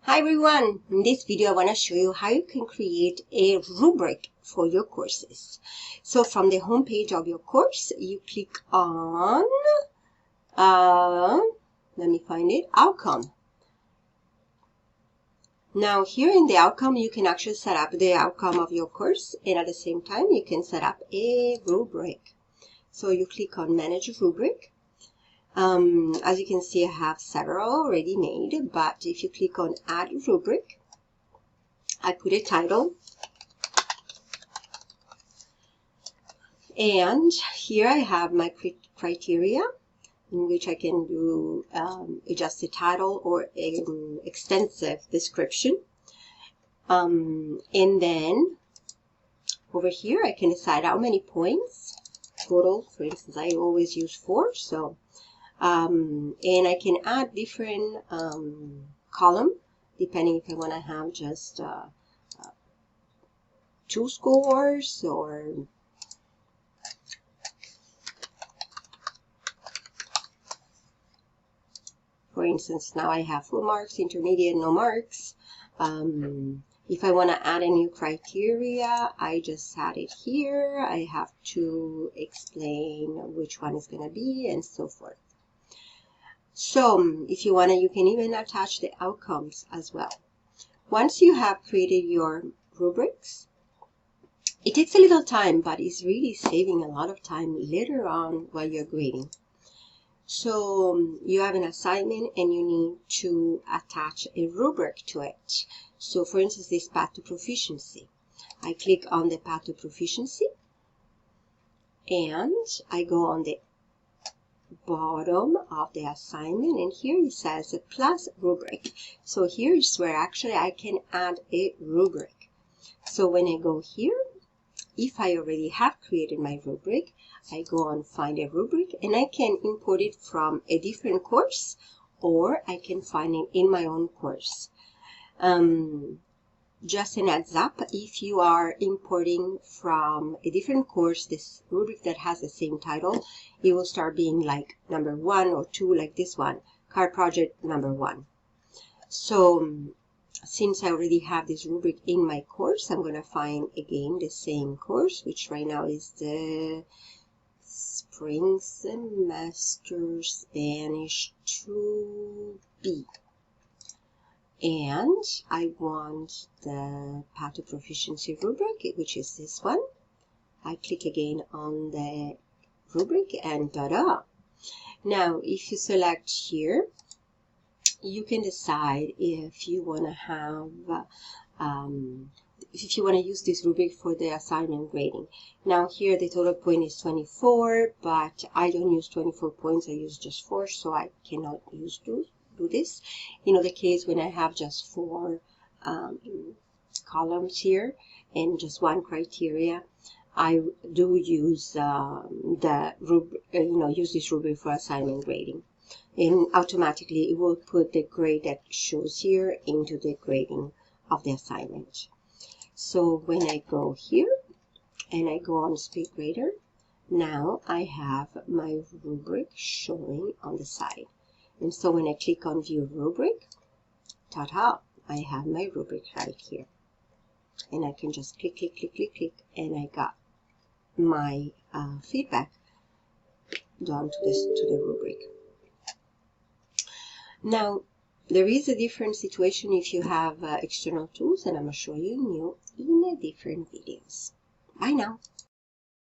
Hi everyone, in this video I want to show you how you can create a rubric for your courses. So from the home page of your course, you click on, let me find it, outcome. Now here in the outcome, you can actually set up the outcome of your course, and at the same time you can set up a rubric. So you click on manage rubric. As you can see, I have several already made, but if you click on add rubric, I put a title, and here I have my criteria in which I can do adjust the title or an extensive description. And then over here I can decide how many points total. For instance, I always use 4, so and I can add different column depending if I want to have just 2 scores, or for instance, now I have full marks, intermediate, no marks. If I want to add a new criteria, I just add it here. I have to explain which one is going to be and so forth. So if you want to, you can even attach the outcomes as well. Once you have created your rubrics, it takes a little time, but it's really saving a lot of time later on while you're grading. So you have an assignment and you need to attach a rubric to it. So for instance, this path to proficiency. I click on the path to proficiency and I go on the bottom of the assignment, and here it says a plus rubric. So here is where actually I can add a rubric. So when I go here, if I already have created my rubric, I go on find a rubric and I can import it from a different course, or I can find it in my own course. Just an heads up, if you are importing from a different course this rubric that has the same title, it will start being like number 1 or 2, like this one, card project number 1. So since I already have this rubric in my course, I'm going to find again the same course, which right now is the Spring Semester Spanish 2B. And I want the path to proficiency rubric, which is this one. I click again on the rubric and ta-da! Now, if you select here, you can decide if you want to have, if you want to use this rubric for the assignment grading. Now here the total point is 24, but I don't use 24 points, I use just 4, so I cannot do this. In other case, when I have just 4 columns here and just 1 criteria, I do use the rubric, use this rubric for assignment grading, and automatically it will put the grade that shows here into the grading of the assignment. So when I go here and I go on Speed Grader, now I have my rubric showing on the side. And so when I click on View Rubric, ta-da, I have my rubric right here. And I can just click, click, click, click, click, and I got my feedback done to the rubric. Now, there is a different situation if you have external tools, and I'm going to show you in different videos. Bye now.